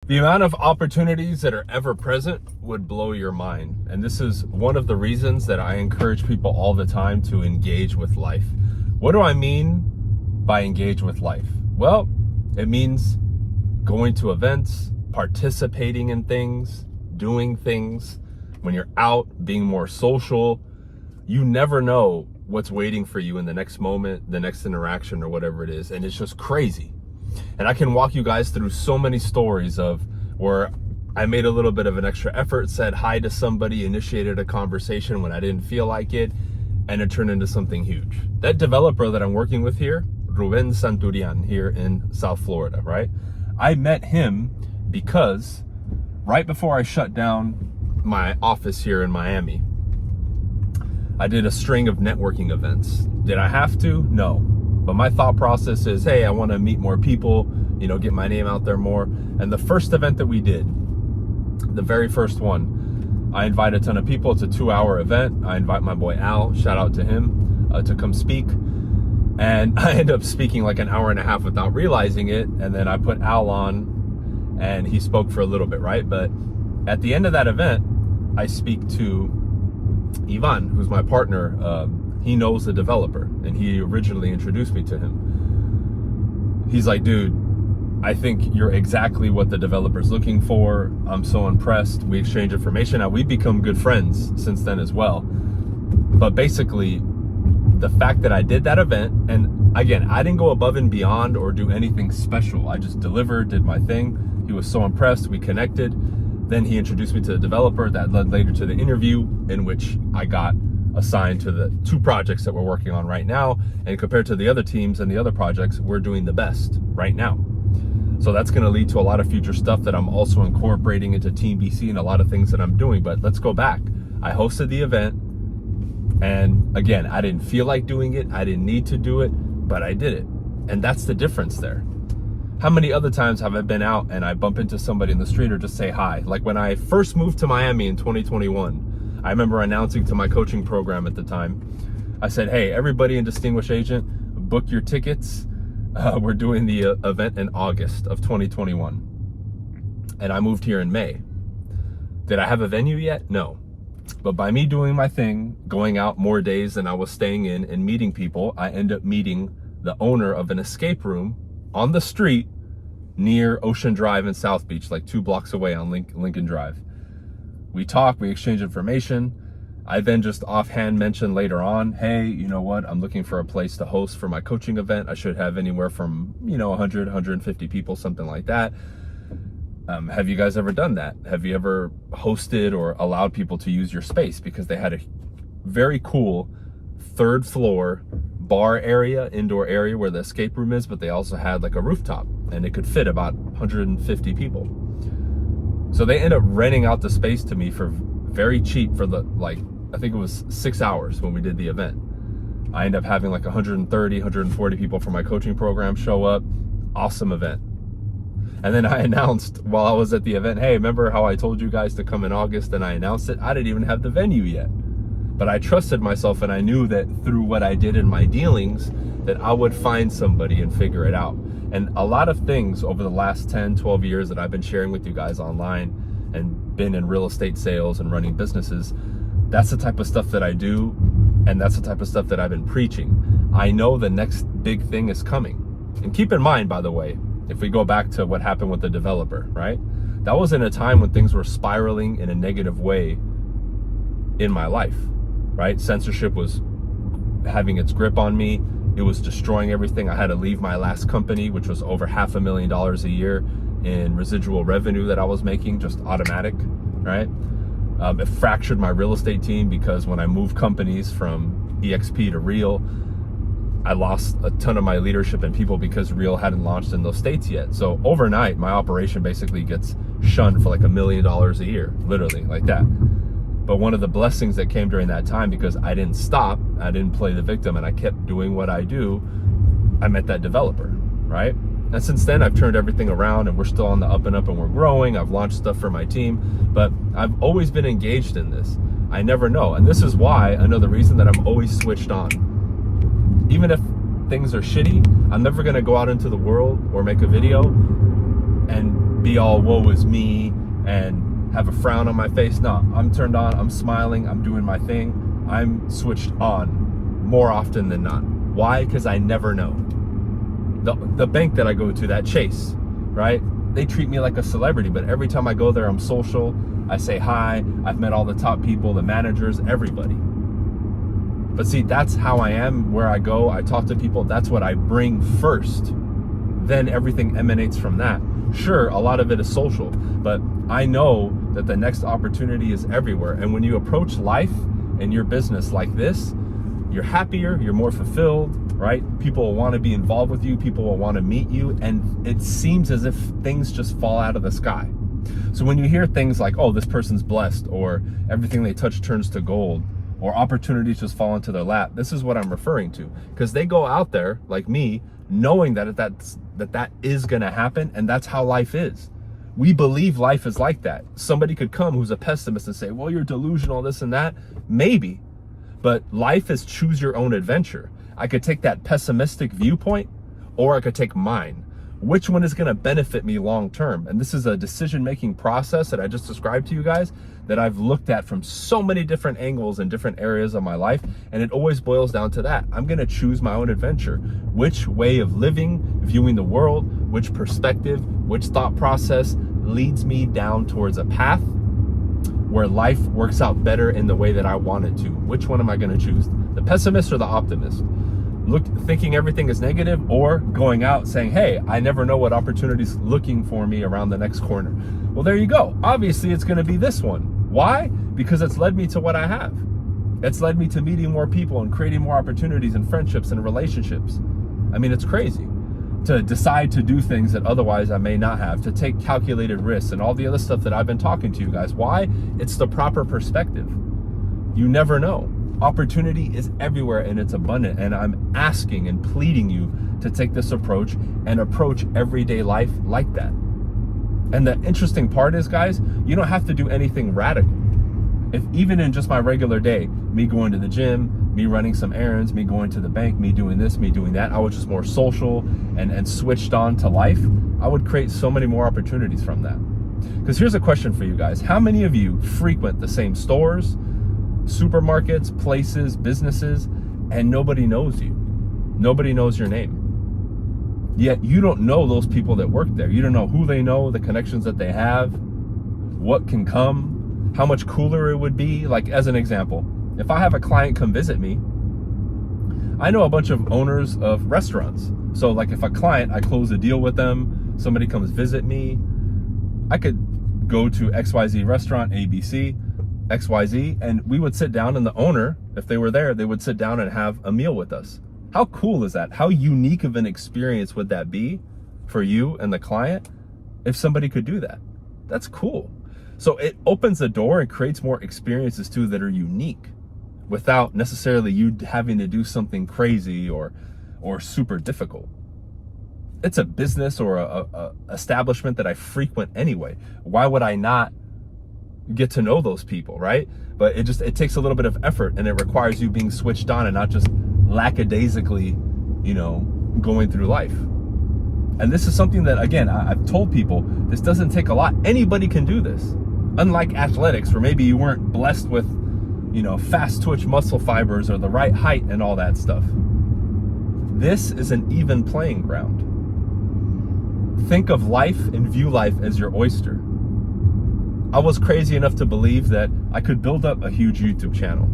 The amount of opportunities that are ever present would blow your mind. And this is one of the reasons that I encourage people all the time to engage with life. What do I mean by engage with life? Well, it means going to events, participating in things, doing things. When you're out, being more social, you never know what's waiting for you in the next moment, the next interaction, or whatever it is. And it's just crazy. And I can walk you guys through so many stories of where I made a little bit of an extra effort, said hi to somebody, initiated a conversation when I didn't feel like it, and it turned into something huge. That developer that I'm working with here, Ruben Santurian, here in South Florida, right? I met him because right before I shut down my office here in Miami, I did a string of networking events. Did I have to? No. But my thought process is, hey, I want to meet more people, get my name out there more. And the first event that we did, the very first one, I invite a ton of people. It's a 2-hour event. I invite my boy Al, shout out to him, to come speak. And I end up speaking like an hour and a half without realizing it. And then I put Al on and he spoke for a little bit, right? But at the end of that event, I speak to Ivan, who's my partner. He knows the developer and he originally introduced me to him. He's like, dude, I think you're exactly what the developer's looking for. I'm so impressed. We exchange information. Now we've become good friends since then as well. But basically, the fact that I did that event, and again, I didn't go above and beyond or do anything special. I just delivered, did my thing. He was so impressed. We connected. Then he introduced me to the developer. That led later to the interview in which I got assigned to the 2 projects that we're working on right now. And compared to the other teams and the other projects, we're doing the best right now. So that's going to lead to a lot of future stuff that I'm also incorporating into Team BC and a lot of things that I'm doing. But let's go back. I hosted the event. And again, I didn't feel like doing it. I didn't need to do it, but I did it. And that's the difference there. How many other times have I been out and I bump into somebody in the street or just say hi? Like when I first moved to Miami in 2021, I remember announcing to my coaching program at the time, I said, hey, everybody in Distinguished Agent, book your tickets. We're doing the event in August of 2021. And I moved here in May. Did I have a venue yet? No. But by me doing my thing, going out more days than I was staying in and meeting people, I end up meeting the owner of an escape room on the street near Ocean Drive in South Beach, like 2 blocks away on Lincoln Drive. We talk, we exchange information. I then just offhand mentioned later on, hey, you know what? I'm looking for a place to host for my coaching event. I should have anywhere from, 100, 150 people, something like that. Have you guys ever done that? Have you ever hosted or allowed people to use your space? Because they had a very cool 3rd floor bar area, indoor area where the escape room is, but they also had like a rooftop and it could fit about 150 people. So they end up renting out the space to me for very cheap for I think it was 6 hours when we did the event. I end up having like 130, 140 people from my coaching program show up. Awesome event. And then I announced while I was at the event, hey, remember how I told you guys to come in August and I announced it? I didn't even have the venue yet. But I trusted myself and I knew that through what I did in my dealings, that I would find somebody and figure it out. And a lot of things over the last 10, 12 years that I've been sharing with you guys online and been in real estate sales and running businesses, that's the type of stuff that I do. And that's the type of stuff that I've been preaching. I know the next big thing is coming. And keep in mind, by the way, if we go back to what happened with the developer, right? That was in a time when things were spiraling in a negative way in my life, right? Censorship was having its grip on me. It was destroying everything. I had to leave my last company, which was over $500,000 a year in residual revenue that I was making, just automatic, right? It fractured my real estate team because when I moved companies from EXP to Real, I lost a ton of my leadership and people because Real hadn't launched in those states yet. So overnight, my operation basically gets shunned for like $1 million a year, literally like that. But one of the blessings that came during that time, because I didn't stop, I didn't play the victim, and I kept doing what I do, I met that developer, right? And since then, I've turned everything around and we're still on the up and up and we're growing. I've launched stuff for my team, but I've always been engaged in this. I never know. And this is why, another reason that I'm always switched on. Even if things are shitty, I'm never gonna go out into the world or make a video and be all woe is me and have a frown on my face. No, I'm turned on, I'm smiling, I'm doing my thing. I'm switched on more often than not. Why? Because I never know. The bank that I go to, that Chase, right? They treat me like a celebrity, but every time I go there, I'm social. I say hi. I've met all the top people, the managers, everybody. But see, that's how I am where I go. I talk to people. That's what I bring first. Then everything emanates from that. Sure, a lot of it is social, but I know that the next opportunity is everywhere. And when you approach life and your business like this, you're happier, you're more fulfilled, right? People will want to be involved with you. People will want to meet you. And it seems as if things just fall out of the sky. So when you hear things like, oh, this person's blessed, or everything they touch turns to gold, or opportunities just fall into their lap, this is what I'm referring to. Because they go out there, like me, knowing that that is going to happen, and that's how life is. We believe life is like that. Somebody could come who's a pessimist and say, well, you're delusional, this and that. Maybe. But life is choose your own adventure. I could take that pessimistic viewpoint, or I could take mine. Which one is going to benefit me long term? And this is a decision-making process that I just described to you guys that I've looked at from so many different angles and different areas of my life. And it always boils down to that. I'm going to choose my own adventure. Which way of living, viewing the world, which perspective, which thought process leads me down towards a path where life works out better in the way that I want it to. Which one am I going to choose? The pessimist or the optimist? Thinking everything is negative, or going out saying, hey, I never know what opportunity's looking for me around the next corner. Well, there you go. Obviously, it's going to be this one. Why? Because it's led me to what I have. It's led me to meeting more people and creating more opportunities and friendships and relationships. I mean, it's crazy to decide to do things that otherwise I may not have, to take calculated risks and all the other stuff that I've been talking to you guys. Why? It's the proper perspective. You never know. Opportunity is everywhere and it's abundant, and I'm asking and pleading you to take this approach and approach everyday life like that. And the interesting part is, guys, you don't have to do anything radical. If even in just my regular day, me going to the gym, me running some errands, me going to the bank, me doing this, me doing that, I was just more social and switched on to life, I would create so many more opportunities from that. Because here's a question for you guys. How many of you frequent the same stores, supermarkets, places, businesses, and nobody knows you? Nobody knows your name. Yet you don't know those people that work there. You don't know who they know, the connections that they have, what can come, how much cooler it would be. Like, as an example, if I have a client come visit me, I know a bunch of owners of restaurants. So like if a client, I close a deal with them, somebody comes visit me, I could go to XYZ restaurant, ABC, XYZ, and we would sit down, and the owner, if they were there, they would sit down and have a meal with us. How cool is that? How unique of an experience would that be for you and the client if somebody could do that? That's cool. So it opens the door and creates more experiences too that are unique without necessarily you having to do something crazy or super difficult. It's a business or a establishment that I frequent anyway. Why would I not get to know those people, right? But it takes a little bit of effort, and it requires you being switched on and not just lackadaisically, going through life. And this is something that, again, I've told people, this doesn't take a lot. Anybody can do this. Unlike athletics, where maybe you weren't blessed with, fast twitch muscle fibers or the right height and all that stuff. This is an even playing ground. Think of life and view life as your oyster. I was crazy enough to believe that I could build up a huge YouTube channel.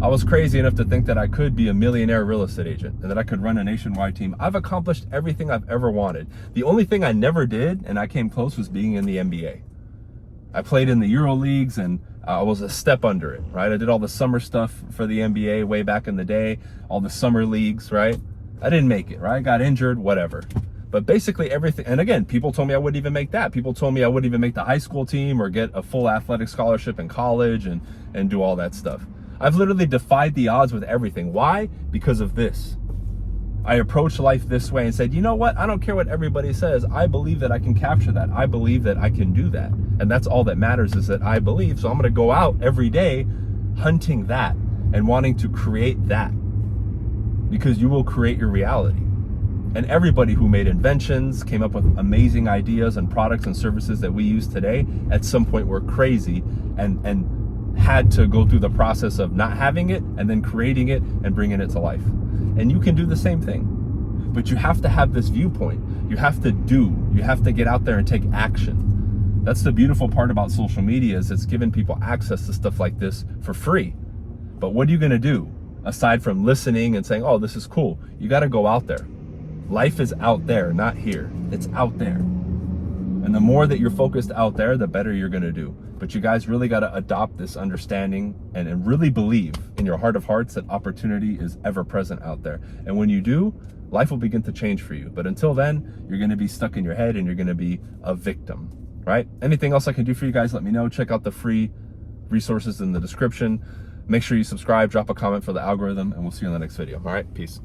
I was crazy enough to think that I could be a millionaire real estate agent and that I could run a nationwide team. I've accomplished everything I've ever wanted. The only thing I never did, and I came close, was being in the NBA. I played in the Euro leagues, and I was a step under it, right? I did all the summer stuff for the NBA way back in the day, all the summer leagues, right? I didn't make it, right? I got injured, whatever. But basically everything, and again, people told me I wouldn't even make that. People told me I wouldn't even make the high school team or get a full athletic scholarship in college and do all that stuff. I've literally defied the odds with everything. Why? Because of this. I approached life this way and said, you know what? I don't care what everybody says. I believe that I can capture that. I believe that I can do that. And that's all that matters, is that I believe. So I'm going to go out every day hunting that and wanting to create that, because you will create your reality. And everybody who made inventions, came up with amazing ideas and products and services that we use today, at some point were crazy and had to go through the process of not having it and then creating it and bringing it to life. And you can do the same thing, but you have to have this viewpoint. You have to get out there and take action. That's the beautiful part about social media, is it's giving people access to stuff like this for free. But what are you gonna do aside from listening and saying, oh, this is cool? You gotta go out there. Life is out there, not here. It's out there. And the more that you're focused out there, the better you're gonna do. But you guys really gotta adopt this understanding and really believe in your heart of hearts that opportunity is ever present out there. And when you do, life will begin to change for you. But until then, you're gonna be stuck in your head and you're gonna be a victim, right? Anything else I can do for you guys, let me know. Check out the free resources in the description. Make sure you subscribe, drop a comment for the algorithm, and we'll see you in the next video. All right, peace.